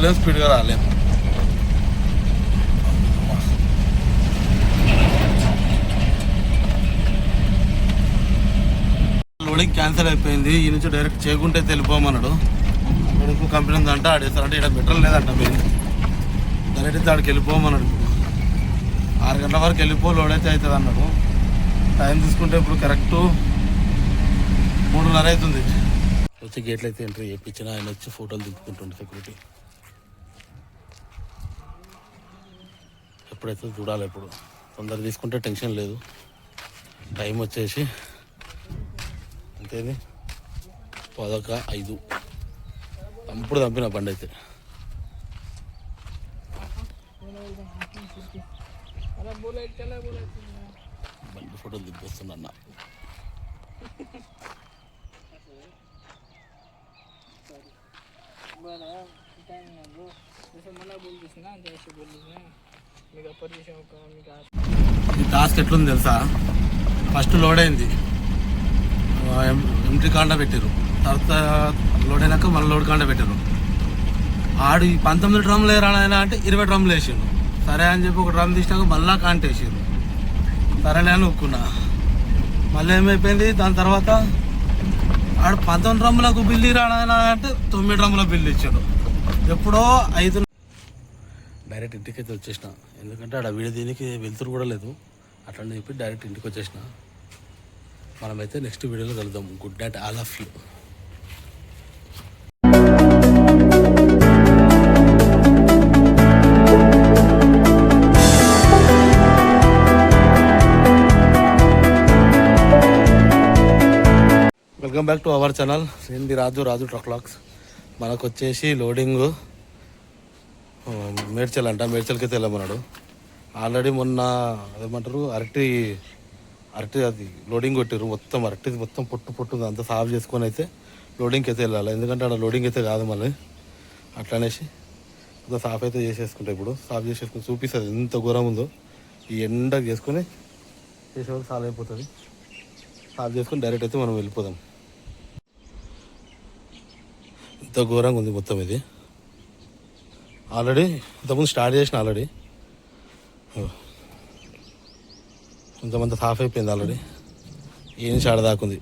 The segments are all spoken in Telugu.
పోలేము, స్పీడ్గా రాలేము. లోడింగ్ క్యాన్సిల్ అయిపోయింది. ఈ నుంచి డైరెక్ట్ చేయకుంటే తెలిపోమన్నాడు. లోడింగ్ కంపెనీ ఉందంట, ఆడేస్తారంటే ఇక్కడ పెట్రోల్ లేదంట. మెయిన్ డైరెక్ట్ అయితే ఆడికి వెళ్ళిపోమన్నాడు. ఇప్పుడు 6 గంటల వరకు వెళ్ళిపో, లోడ్ అయితే అవుతుంది అన్నాడు. టైం తీసుకుంటే ఇప్పుడు కరెక్ట్ 3:30 అవుతుంది. వచ్చి గేట్లు అయితే ఎంట్రీ చేయించిన. ఆయన వచ్చి ఫోటోలు దింపుకుంటుండే సెక్యూరిటీ. ఎప్పుడైతే చూడాలి, ఇప్పుడు తొందరగా తీసుకుంటే టెన్షన్ లేదు. టైం వచ్చేసి అంతేది 11:05. అప్పుడు తంపిన బండి అయితే. బండి ఫోటోలు దింపేస్తున్నా అన్న. ఈ టాస్క్ ఎట్లుంది తెలుసా? ఫస్ట్ లోడ్ అయింది, ఎంట్రీ కాండా పెట్టారు. తర్వాత లోడ్ అయినాక మళ్ళీ లోడ్ కాండా పెట్టారు. ఆడు 19 డ్రమ్లు వేరాడైనా అంటే 20 డ్రమ్లు వేసిండు. సరే అని చెప్పి ఒక డ్రమ్ తీసినాక మళ్ళా కాంట వేసారు. సరేలే అని ఒప్పుకున్నా. మళ్ళీ ఏమైపోయింది, దాని తర్వాత ఆడు 19 డ్రమ్ములకు బిల్లు రాడైనా అంటే 9 డ్రమ్ముల బిల్లు ఇచ్చాడు. ఎప్పుడో 5 డైరెక్ట్ ఇంటికైతే వచ్చేసిన. ఎందుకంటే ఆడ వీడి దీనికి వెళ్తురు కూడా లేదు. అట్లని చెప్పి డైరెక్ట్ ఇంటికి వచ్చేసిన. మనమైతే నెక్స్ట్ వీడియోలో కలుద్దాం. Good night all of you. Welcome back to our channel. నేను రాజు ట్రక్ వ్లాగ్స్. మనకు వచ్చేసి లోడింగ్ మేడ్చల్ అంట. మేడ్చల్కి అయితే వెళ్ళమన్నాడు. ఆల్రెడీ మొన్న అదేమంటారు అరటి అది లోడింగ్ కొట్టారు. మొత్తం అరటి మొత్తం పొట్టు అంతా సాఫ్ చేసుకొని అయితే లోడింగ్కి అయితే వెళ్ళాలి. ఎందుకంటే అక్కడ లోడింగ్ అయితే కాదు మళ్ళీ. అట్లా అనేసి అంతా సాఫ్ అయితే చేసేసుకుంటా. ఇప్పుడు సాఫ్ చేసేసుకుని చూపిస్తుంది ఎంత ఘోరం ఉందో. ఈ ఎండకు చేసుకొని చేసేవాళ్ళు సాల్వ్ అయిపోతుంది. సాఫ్ చేసుకొని డైరెక్ట్ అయితే మనం వెళ్ళిపోదాం. ఇంత ఘోరంగా ఉంది మొత్తం ఇది. ఆల్రెడీ ఇంతకుముందు స్టార్ట్ చేసిన. ఆల్రెడీ కొంతమంది సాఫ్ అయిపోయింది. ఆల్రెడీ ఈ నుంచి ఆడదాకుంది.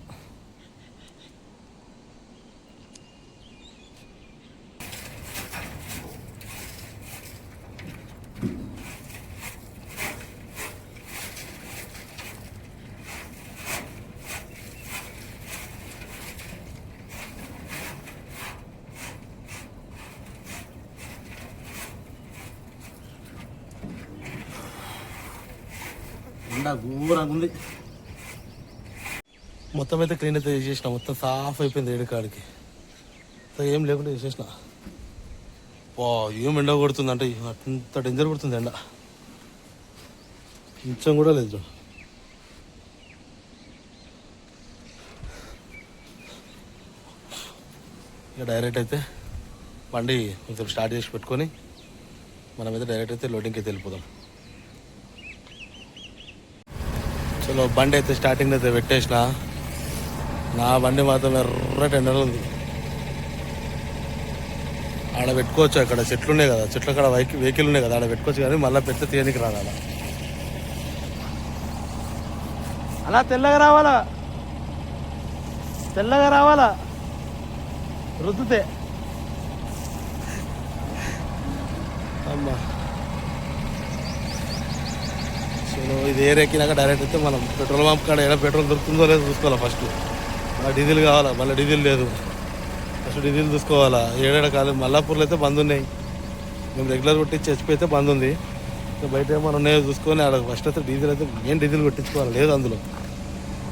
ఘోరంగా ఉంది. మొత్తం అయితే క్లీన్ అయితే చేసేసిన. మొత్తం సాఫ్ అయిపోయింది ఏడు కాడికి. ఏం లేకుండా చేసేసిన. ఏం ఎండ కొడుతుంది అంటే అంత డేంజర్ కొడుతుంది ఎండ. కొంచెం కూడా లేదు. ఇక డైరెక్ట్ అయితే బండి కొంచెం స్టార్ట్ చేసి పెట్టుకొని మనమైతే డైరెక్ట్ అయితే లోడింగ్కి అయితే వెళ్ళిపోదాం. చలో బండి అయితే స్టార్టింగ్ అయితే పెట్టేసిన. నా బండి మాత్రం ఎర్రటి ఎండలో ఉంది. ఆడ పెట్టుకోవచ్చు, అక్కడ చెట్లు ఉన్నాయి కదా, చెట్ల కాడ వెహికల్ ఉన్నాయి కదా, ఆడ పెట్టుకోవచ్చు. కానీ మళ్ళీ పెద్ద తీయనికి రాదు. అలా తెల్లగా రావాలా రుద్దుతే. అమ్మా సో ఇది ఎక్కినాక డైరెక్ట్ అయితే మనం పెట్రోల్ పంప్ కాడ ఎలా పెట్రోల్ దొరుకుతుందో లేదో చూసుకోవాలి. ఫస్ట్ మళ్ళీ డీజిల్ కావాలా, మళ్ళీ డీజిల్ లేదు. ఫస్ట్ డీజిల్ చూసుకోవాలా. ఏడేడ కాలేదు. మల్లాపూర్లో అయితే బంద్ ఉన్నాయి. మేము రెగ్యులర్ కొట్టించి హెచ్పి అయితే బంద్ ఉంది. బయట ఏమైనా ఉన్నాయో చూసుకొని ఆడ ఫస్ట్ అయితే డీజిల్ అయితే మెయిన్ డీజిల్ కొట్టించుకోవాలి. లేదు అందులో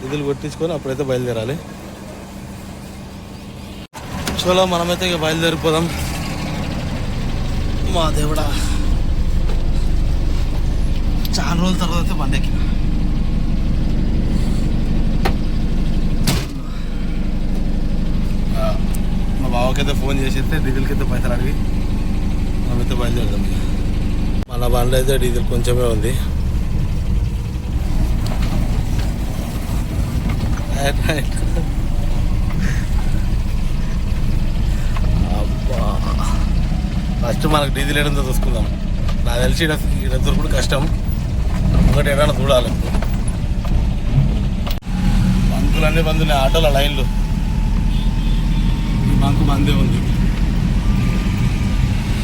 డీజిల్ కొట్టించుకొని అప్పుడైతే బయలుదేరాలి. చలో మనమైతే ఇక బయలుదేరిపోదాం. మా దేవుడా, చాలా రోజుల తర్వాత బండికి మా బావకైతే ఫోన్ చేసేస్తే డీజిల్కి అయితే పైసలు అడిగి మనమైతే బయలుదేరుదాం. మన బండి అయితే డీజిల్ కొంచెమే ఉంది. ఫస్ట్ మనకు డీజిల్ ఏడంతో చూసుకుందాం. నాకు తెలిసి ఇక్కడ దొరుకుడు కష్టం. ఒకటి ఏదైనా చూడాలి. బంకులన్నీ బందున్నాయి, ఆటోల లైన్లు. ఈ బంకు మందే ఉంది,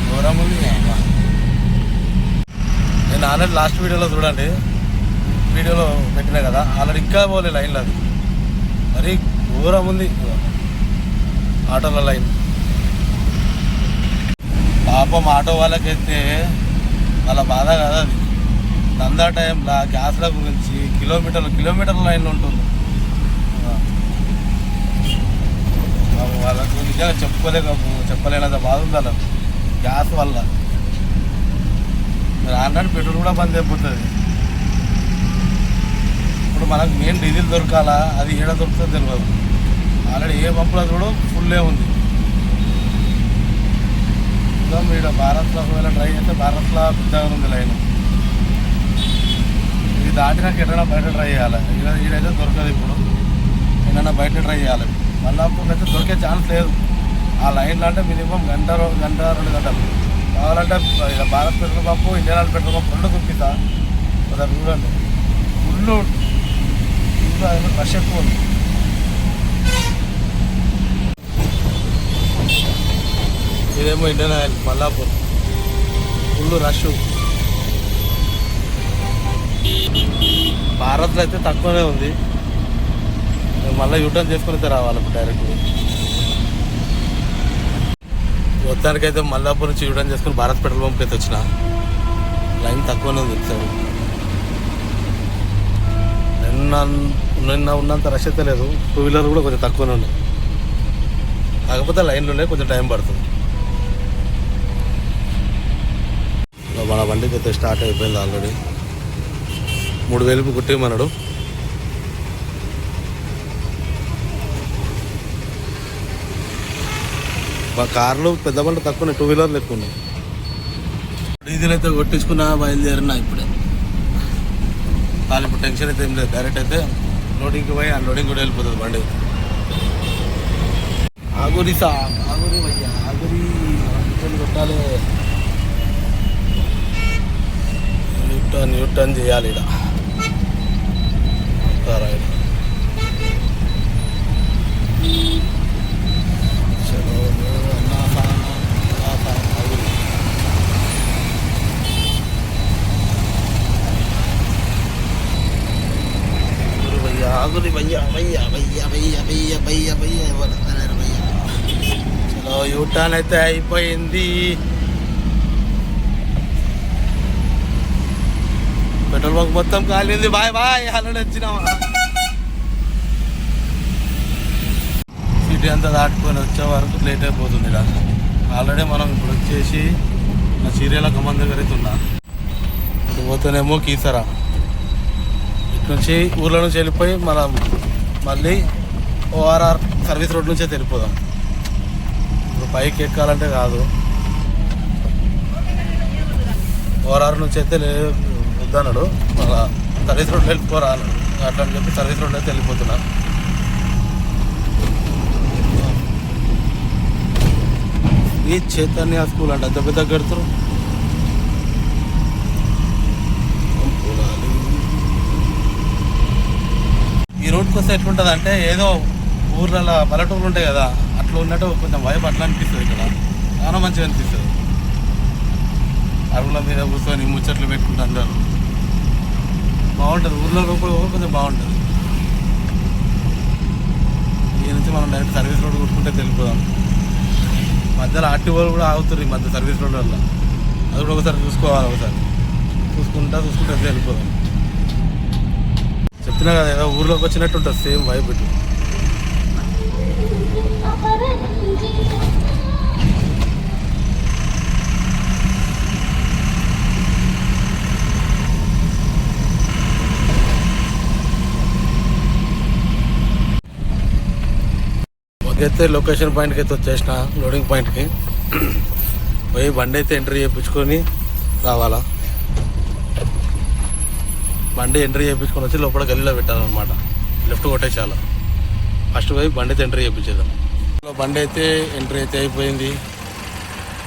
ఘోరం ఉంది. నేను ఆల్రెడీ లాస్ట్ వీడియోలో చూడండి, వీడియోలో పెట్టినా కదా, ఆల్రెడీ ఇంకా పోలే లైన్లో. అది మరి ఘోరం ఉంది ఆటోల లైన్. పాపం ఆటో వాళ్ళకైతే వాళ్ళ బాధ కదా అది. దందా టైంలో గ్యాస్ల గురించి కిలోమీటర్ల లైన్లో ఉంటుంది. వాళ్ళకు నిజంగా చెప్పలేనంత బాధ ఉంది వాళ్ళకు గ్యాస్ వల్ల. ఆల్రెడీ పెట్రోల్ కూడా బంద్ అయిపోతుంది. ఇప్పుడు మనకు మెయిన్ డీజిల్ దొరకాలా, అది ఏడ దొరుకుతుందో తెలియదు. ఆల్రెడీ ఏ పంపులో కూడా ఫుల్లే ఉంది. ఇక్కడ భారత్లో ఒకవేళ ట్రై చేస్తే భారత్లో పెద్దగా ఉంది లైన్. ఇది దాటినాక ఎక్కడైనా బయట ట్రై చేయాలి. ఈడైతే దొరకదు. ఇప్పుడు ఏదైనా బయట ట్రై చేయాలి. మళ్ళీ అయితే దొరికే ఛాన్స్ లేదు. ఆ లైన్లో అంటే మినిమం గంట 2 గంటలు కావాలంటే. Bharat petrol pump, Indian oil petrol pump రెండు చూపిస్తా. ఒకసారి చూడండి, ఫుల్ రష్ ఎక్కువ ఉంది. ఇదేమో Indian oil Mallapur, full rush. భారత్లో అయితే తక్కువనే ఉంది. మళ్ళీ యూటర్న్ చేసుకుని అయితే రావాలి డైరెక్ట్. మొత్తానికైతే మల్లాపూర్ నుంచి యూటర్న్ చేసుకుని భారత్ పెట్రోల్ పంప్కి అయితే వచ్చిన. లైన్ తక్కువనే ఉంది సార్. నిన్న ఉన్నంత రష్ అయితే లేదు. 2 వీలర్ కూడా కొంచెం తక్కువనే ఉన్నాయి. కాకపోతే లైన్లోనే కొంచెం టైం పడుతుంది. మన బండికి అయితే స్టార్ట్ అయిపోయింది ఆల్రెడీ. 3000 కుట్టేయమన్నాడు. మా కార్లు పెద్ద బండ్లు తక్కువ, 2 వీలర్లు ఎక్కువ ఉన్నాయి. డీజిల్ అయితే కొట్టించుకున్నా, బయలుదేరినా ఇప్పుడే. వాళ్ళు ఇప్పుడు టెన్షన్ అయితే ఏం లేదు. డైరెక్ట్ అయితే లోడింగ్కి పోయి అన్లోడింగ్ కూడా వెళ్ళిపోతుంది బండి. ఆగురి భయ్యా, ఆగురి కొట్టాలి. యూటర్న్ చేయాలి. ఇక్కడ ఆగురి భయ్యా చలో యూటర్న్ అయితే అయిపోయింది. పెట్రోల్ బంక్ మొత్తం కాలింది. బాయ్ ఆల్రెడీ వచ్చినామా. సిటీ అంతా దాటుకొని వచ్చే వరకు లేట్ అయిపోతుంది. ఇలా ఆల్రెడీ మనం ఇప్పుడు వచ్చేసి నా చీరేల గమన్ దగ్గర అయితే ఉన్నా. ఇప్పుడు పోతేనేమో కీసరా. ఇటు నుంచి ఊర్లో నుంచి వెళ్ళిపోయి మనం మళ్ళీ ORR సర్వీస్ రోడ్ నుంచే వెళ్ళిపోదాం. ఇప్పుడు పైకి ఎక్కాలంటే కాదు, ORR నుంచి అయితే వద్దన్నాడు. మళ్ళా సర్వీస్ రోడ్లో వెళ్ళిపోరాను అట్లా అని చెప్పి సర్వీస్ రోడ్లో అయితే వెళ్ళిపోతున్నా. ఈ చైతన్య స్కూల్ అంట పెద్ద కడుతురు. ఈ రోడ్కి వస్తే ఎట్లుంటుంది అంటే ఏదో ఊర్లలో పల్లెటూర్లు ఉంటాయి కదా, అట్లా ఉన్నట్టు కొంచెం వైబ్ అట్లా అనిపిస్తుంది. ఇక్కడ చాలా మంచిగా అనిపిస్తుంది. అరుగుల మీద కూర్చొని ముచ్చట్లు పెట్టుకుంటూ అందరు బాగుంటుంది. ఊర్లో కొంచెం బాగుంటుంది. ఈ నుంచి మనం డైరెక్ట్ సర్వీస్ రోడ్ కొట్టుకుంటే వెళ్ళిపోదాం. మధ్యలో ఆర్టీఓలు కూడా ఆగుతారు ఈ మధ్య సర్వీస్ రోడ్ వల్ల. అది కూడా ఒకసారి చూసుకోవాలి. ఒకసారి చూసుకుంటే వెళ్ళిపోదాం. చెప్తున్నా కదా, ఏదో ఊర్లోకి వచ్చినట్టు ఉంటుంది సేమ్ వైబ్. ఇటు ఒకైతే లొకేషన్ పాయింట్కి అయితే వచ్చేసిన, లోడింగ్ పాయింట్కి పోయి బండి అయితే ఎంట్రీ చేయించుకొని రావాలా. బండి ఎంట్రీ చేయించుకొని వచ్చి లోపల గల్లీలో పెట్టాలన్నమాట. లెఫ్ట్ కొట్టేసాల. ఫస్ట్ పోయి బండి అయితే ఎంట్రీ చేయించేద్దాం. బండి అయితే ఎంట్రీ అయితే అయిపోయింది.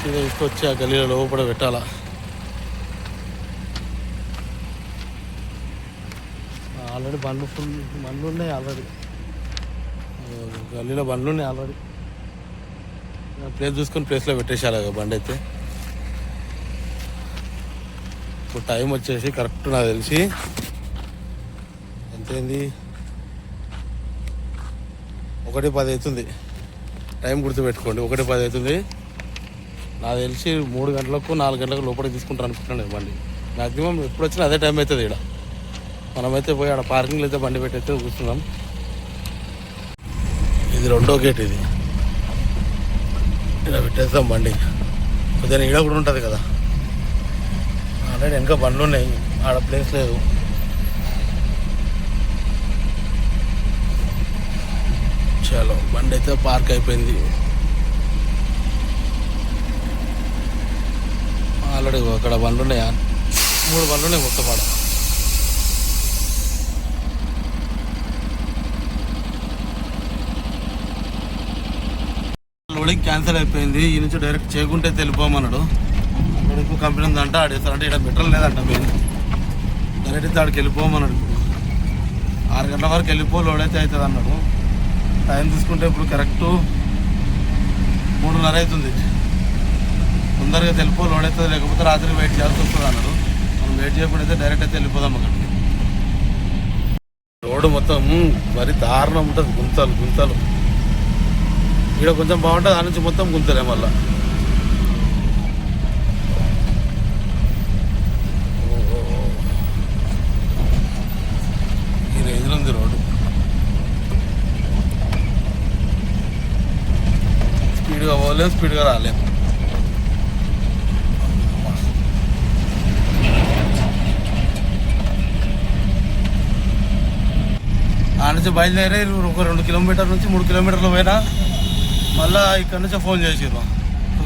తీసుకొచ్చి ఆ గల్లీలో లోపల పెట్టాలా. ఆల్రెడీ బండ్లు ఉన్నాయి ఆల్రెడీ గల్లీలో బండ్లు ఉన్నాయి ఆల్రెడీ. ప్లేస్ చూసుకొని ప్లేస్లో పెట్టేసాలి బండి అయితే. ఇప్పుడు టైం వచ్చేసి కరెక్ట్ నాకు తెలిసి ఎంతైంది, 1:10 అవుతుంది. టైం గుర్తుపెట్టుకోండి, 1:10 అవుతుంది. నాకు తెలిసి 3 గంటలకు 4 గంటలకు లోపలికి తీసుకుంటాను అనుకుంటున్నాను బండి. మ్యాక్సిమం ఎప్పుడు వచ్చినా అదే టైం అవుతుంది. ఇక్కడ మనమైతే పోయి ఆడ పార్కింగ్లో అయితే బండి పెట్టయితే కూర్చున్నాం. ఇది 2వ గేట్. ఇది ఇలా పెట్టేస్తాం బండి. కొద్దిగా ఈడ కూడా ఉంటుంది కదా. ఆల్రెడీ వెనక బండ్లు ఉన్నాయి, ఆడ ప్లేస్ లేదు. చలో బండి అయితే పార్క్ అయిపోయింది ఆల్రెడీ. అక్కడ బండ్లు ఉన్నాయా, 3 బండ్లు ఉన్నాయి మొత్తం ఆడ. లోడింగ్ క్యాన్సిల్ అయిపోయింది. ఈ నుంచి డైరెక్ట్ చేయకుంటే వెళ్ళిపోమన్నాడు. లోడింగ్ కంపెనీ ఉందంట, ఆడేస్తారంటే ఇక్కడ పెట్రోల్ లేదంట. మెయిన్ డైరెక్ట్ ఆడికి వెళ్ళిపోమన్నాడు. ఇప్పుడు 6 గంటల వరకు వెళ్ళిపో, లోడ్ అయితే అవుతుంది అన్నాడు. టైం తీసుకుంటే ఇప్పుడు కరెక్ట్ 3:30 అవుతుంది. తొందరగా వెళ్ళిపో, లోడ్ అవుతుంది, లేకపోతే రాత్రి వెయిట్ చేయాల్సి వస్తుంది అన్నాడు. మనం వెయిట్ చేయకుండా అయితే డైరెక్ట్ అయితే వెళ్ళిపోదాం అక్కడికి. రోడ్డు మొత్తం మరి దారుణం ఉంటుంది, గుంతలు. ఇక్కడ కొంచెం బాగుంటుంది, ఆ నుంచి మొత్తం గుంతలే మళ్ళా. ఈ రేంజ్లో ఉంది రోడ్డు. స్పీడ్గా పోలేము, స్పీడ్గా రాలేము. ఆ నుంచి బయలుదేరి ఒక 2 కిలోమీటర్ల నుంచి 3 కిలోమీటర్లు పోయినా మళ్ళీ ఇక్కడ నుంచి ఫోన్ చేసిర్రు.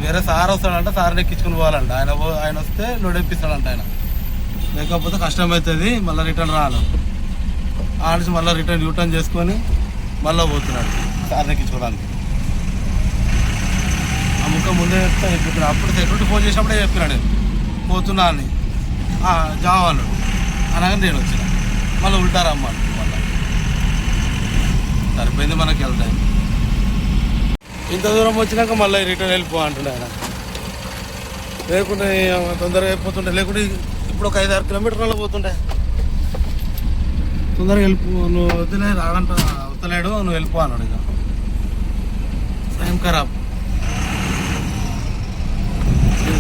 వేరే సార్ వస్తాడంట, సార్ని ఎక్కించుకుని పోవాలంట. ఆయన వస్తే లోడ్ ఎక్కిస్తాడంట. ఆయన లేకపోతే కష్టం అవుతుంది, మళ్ళీ రిటర్న్ రాను. ఆ నుంచి మళ్ళీ యూటర్న్ చేసుకొని మళ్ళీ పోతున్నాడు సార్ని ఎక్కించుకోవడానికి. ఆ ముక్క ముందే చెప్తున్నాడు. అప్పుడు సెక్యూరిటీ ఫోన్ చేసినప్పుడే చెప్పినాడు పోతున్నా అని. జాబ్ అన్నాడు. అనగా నేను వచ్చిన మళ్ళీ ఉల్టారమ్మా. మళ్ళీ సరిపోయింది మనకి వెళ్తాయి. ఇంత దూరం వచ్చినాక మళ్ళీ రిటర్న్ వెళ్ళిపో అంటుండే ఆయన. లేకుంటే తొందరగా అయిపోతుండే, లేకుంటే ఇప్పుడు ఒక 5-6 కిలోమీటర్లలో పోతుండే. తొందరగా వెళ్ళిపో, నువ్వు వద్దులే రాడంట, వస్తలేడు, నువ్వు వెళ్ళిపో అన్నాడు. ఇక టైం ఖరాబ్.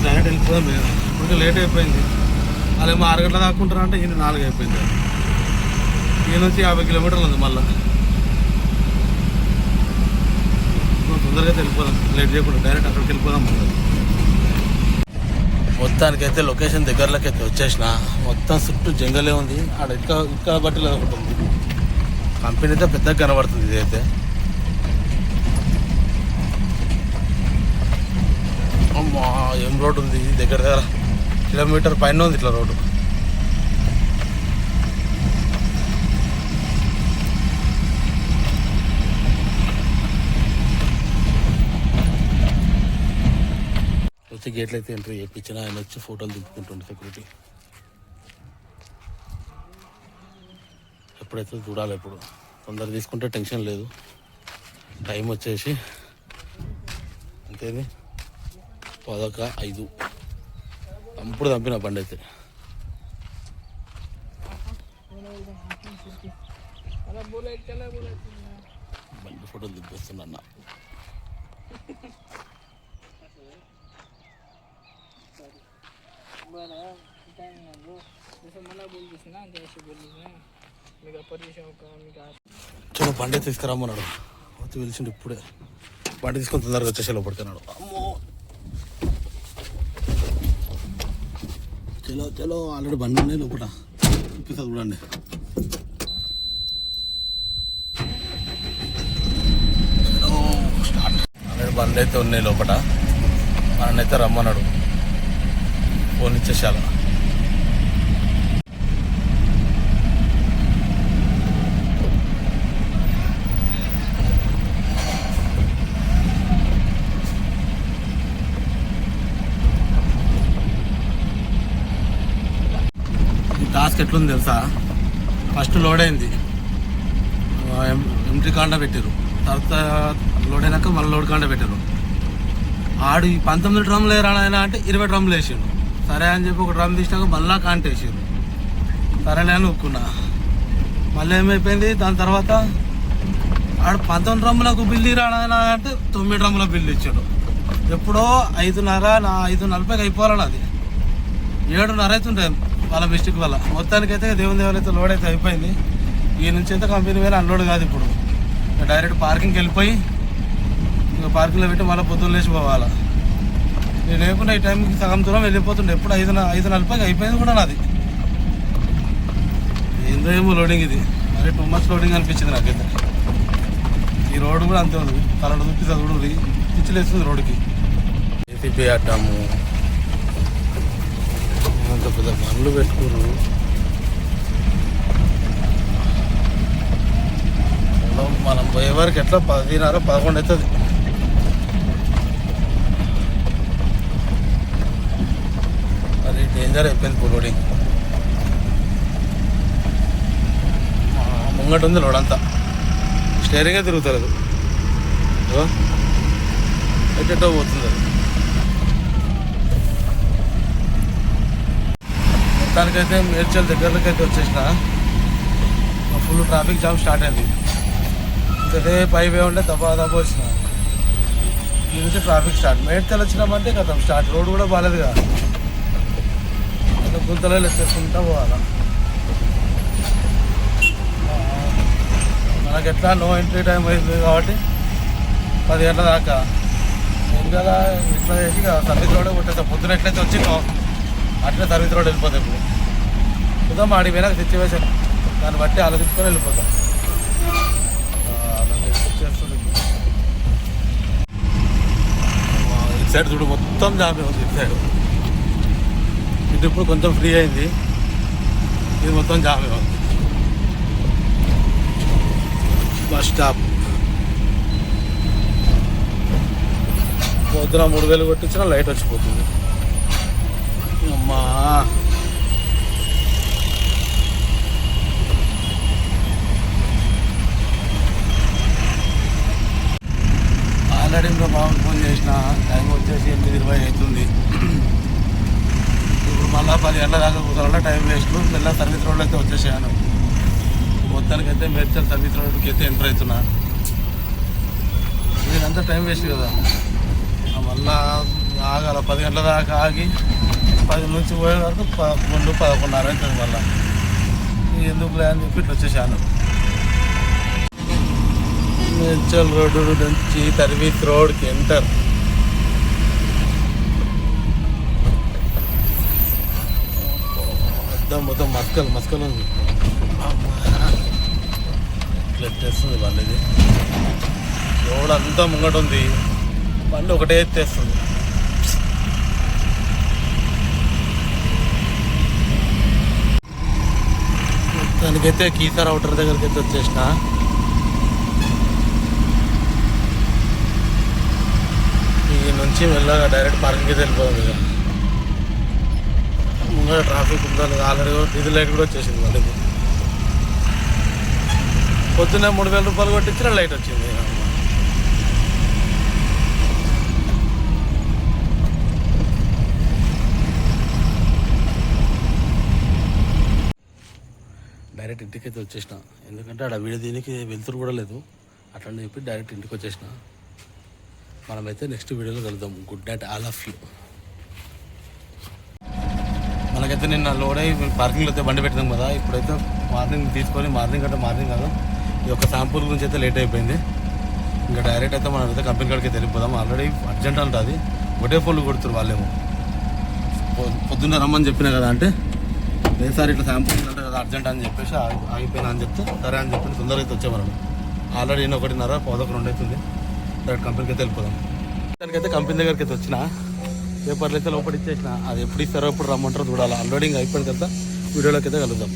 డైరెక్ట్ వెళ్ళిపోదాం లేదు, ఇప్పుడు లేట్ అయిపోయింది. వాళ్ళేమో 6 గంటల దాక్కుంటారా అంటే ఈయన 4 అయిపోయింది. ఈయన నుంచి 50 కిలోమీటర్లు ఉంది. మళ్ళీ తొందరగా వెళ్ళిపోదాం, లేట్ చేయకుండా డైరెక్ట్ అక్కడికి వెళ్ళిపోదాం. మొత్తానికైతే లొకేషన్ దగ్గరలోకి అయితే వచ్చేసిన. మొత్తం చుట్టూ జంగలే ఉంది. ఆడ ఇక్కడ బట్టి ఉంటుంది. కంపెనీ అయితే పెద్దగా కనబడుతుంది. ఇదైతే అమ్మా ఏం రోడ్ ఉంది, దగ్గర కిలోమీటర్ పైన ఉంది ఇట్లా రోడ్డు. వచ్చి గేట్లు అయితే ఎంట్రీ చేయించిన. ఆయన వచ్చి ఫోటోలు దింపుకుంటుండే సెక్యూరిటీ. ఎప్పుడైతే చూడాలి, ఎప్పుడు తొందర తీసుకుంటే టెన్షన్ లేదు. టైం వచ్చేసి అంతేది 11:05. అప్పుడు తంపిన బండి అయితే. బండి ఫోటోలు దింపేస్తున్నా అన్న. చలో బండి తీసుకురామన్నాడు. వచ్చి పిలిచిండు ఇప్పుడే. బండి తీసుకొని తొందరగా వచ్చేసి లోపడుతున్నాడు. అమ్మో చలో ఆల్రెడీ బండి ఉన్నాయి లోపల. చూపిస్తా చూడండి. చలో స్టార్ట్. ఆల్రెడీ బండి అయితే ఉన్నాయి లోపల. మననైతే రమ్మన్నాడు, ఫోన్ ఇచ్చేసాల. పరిస్థితి ఎట్లుంది తెలుసా? ఫస్ట్ లోడ్ అయింది, ఎంట్రీ కాండ పెట్టారు. తర్వాత లోడ్ అయినాక మళ్ళీ లోడ్ కాండ పెట్టారు. ఆడు ఈ 19 డ్రమ్లు వేరాడైనా అంటే 20 డ్రమ్లు వేసిండు. సరే అని చెప్పి ఒక డ్రమ్ తీసినాక మళ్ళా కాంట వేసారు. సరేనే అని ఒప్పుకున్నా. మళ్ళీ ఏమైపోయింది, దాని తర్వాత ఆడు 19 డ్రమ్ములకు బిల్లు రాడైనా అంటే 9 డ్రమ్ముల బిల్లు ఇచ్చాడు. ఎప్పుడో 5:40కి అయిపోవాలని, అది 7:30 అవుతుంటాయి వాళ్ళ మిస్టేక్ వల్ల. మొత్తానికైతే దేవుని అయితే లోడ్ అయితే అయిపోయింది. ఈ నుంచి అయితే కంపెనీ వేరే అన్లోడ్ కాదు. ఇప్పుడు డైరెక్ట్ పార్కింగ్కి వెళ్ళిపోయి ఇంకా పార్కింగ్లో పెట్టి మళ్ళీ పొద్దున్న లేచి పోవాలా. నేను లేకుండా ఈ టైంకి సగం దూరం వెళ్ళిపోతుండే. ఎప్పుడు 5:40కి అయిపోయింది కూడా నాది. ఏందో ఏమో లోడింగ్ ఇది, మరి టూ మచ్ లోడింగ్ అనిపించింది నాకైతే. ఈ రోడ్డు కూడా అంతే ఉంది, కరెంట్ దుప్పి చదువుడు పిచ్చిలేస్తుంది రోడ్డుకి. ఏసీపీ అడ్డాము, అంత పెద్ద పనులు పెట్టుకున్నారు. మనం పోయే వరకు ఎట్లా 10:30-11 అవుతుంది. అది డేంజర్ అయిపోయింది లోడింగ్. ముంగట ఉంది లోడ్ అంతా, స్టేరింగే తిరుగుతుంది, ఎట్టో పోతుంది అది. మొత్తానికైతే మేడ్చల్ దగ్గరకైతే వచ్చేసిన. ఫుల్ ట్రాఫిక్ జామ్ స్టార్ట్ అయింది. ఇంతసేపు హైవే ఉంటే దబా వచ్చిన. ఈ నుంచి ట్రాఫిక్ స్టార్ట్. మేడ్చల్ వచ్చినామంటే కదా స్టార్ట్. రోడ్ కూడా బాగాలేదుగా, గుంతలో ఎత్తేసుకుంటా పోవాలా. మనకి ఎట్లా నో ఎంట్రీ టైం అయింది కాబట్టి 10 గంటల దాకా ఏం కదా ఇట్లా చేసి సర్వీస్ రోడ్ కొట్టేస్తాం. పొద్దున ఎట్లయితే వచ్చిందో అట్లే సర్వీస్ రోడ్ వెళ్ళిపోతాం. ఇప్పుడు చూద్దాం ఆడికి పోయినాక సిచ్యువేషన్ దాన్ని బట్టి ఆలోచించుకొని వెళ్ళిపోతాం. ఇటు సైడ్ చూడు మొత్తం జామే ఉంది. ఇటు సైడ్ ఇటు ఇప్పుడు కొంచెం ఫ్రీ అయింది, ఇది మొత్తం జామే ఉంది. బస్ స్టాప్ పొద్దున 3000 కొట్టించిన లైట్ వచ్చిపోతుంది. అమ్మా ఆల్రెడీ ఇంకా బాగా ఫోన్ చేసిన. టైం వచ్చేసి 8:20 అవుతుంది. ఇప్పుడు మళ్ళీ 10 గంటల దాకా కూర్చోవాలంటే టైం వేస్ట్. మళ్ళీ సర్వీస్ రోడ్లో అయితే వచ్చేసాను. మొత్తానికైతే మేడ్చల్ సర్వీస్ రోడ్కి అయితే ఎంటర్ అవుతున్నా. నేనంతా టైం వేస్ట్ కదా, మళ్ళా ఆగాల. 10 గంటల దాకా ఆగి 10 నుంచి పోయే వరకు 11-11:30 అవుతుంది. మళ్ళీ ఎందుకు అని చెప్పి ఇట్లా వచ్చేసాను. మేడ్చల్ రోడ్డు నుంచి సర్వీస్ రోడ్కి ఎంటర్. మొత్తం మస్కల్ ఉంది. ఇట్లా ఎత్తేస్తుంది బండి. ఇది రోడ్ అంతా ముంగట ఉంది, బండి ఒకటే ఎత్తేస్తుంది. మొత్తానికైతే కీసర్ అవుటర్ దగ్గరికి అయితే వచ్చేసిన. ఈ నుంచి మెల్లగా డైరెక్ట్ పార్కింగ్కి వెళ్ళిపోదాం. ఇక ముంగట ట్రాఫిక్ ఉందా లేదా, ఆల్రెడీ డీజిల్ లైట్ కూడా వచ్చేసింది బండికి. పొద్దున్నే 3000 రూపాయలు కొట్టించిన లైట్ వచ్చింది. డైరెక్ట్ ఇంటికైతే వచ్చేసిన. ఎందుకంటే ఆడ వీడియో దీనికి వెళ్తురు కూడా లేదు, అట్లని చెప్పి డైరెక్ట్ ఇంటికి వచ్చేసిన. మనమైతే నెక్స్ట్ వీడియోలో కలుద్దాం. Good night all of you. మనకైతే నిన్న లోడ్ అయ్యి పార్కింగ్లో అయితే బండి పెట్టినాం కదా. ఇప్పుడైతే మార్నింగ్ తీసుకొని, మార్నింగ్ కాదు ఈ యొక్క శాంపుల్ గురించి అయితే లేట్ అయిపోయింది. ఇంకా డైరెక్ట్ అయితే మనం అయితే కంపెనీ కాడికి వెళ్ళిపోదాం. ఆల్రెడీ అర్జెంట్ ఉంటుంది, ఒకటే ఫోన్లు కొడుతున్నారు వాళ్ళేమో. పొద్దున్న రమ్మని చెప్పినా కదా, అంటే లేదు సార్ ఇట్లా శాంపుల్ ఉందంటే కదా అర్జెంట్ అని చెప్పేసి ఆగిపోయినా అని చెప్తే సరే అని చెప్పి తొందరగా అయితే వచ్చామన్నాడు. ఆల్రెడీ 1:30 11 అవుతుంది. డైరెక్ట్ కంపెనీకి అయితే వెళ్ళిపోదాం. దానికైతే కంపెనీ దగ్గరికి అయితే వచ్చిన. పేపర్లు అయితే లోపల ఇచ్చేసిన. అది ఎప్పుడు ఇస్తారో ఎప్పుడు రమ్మంటారో చూడాలి. అన్లోడింగ్ అయిపోయిన తర్వాత వీడియోలోకి అయితే కలుద్దాం.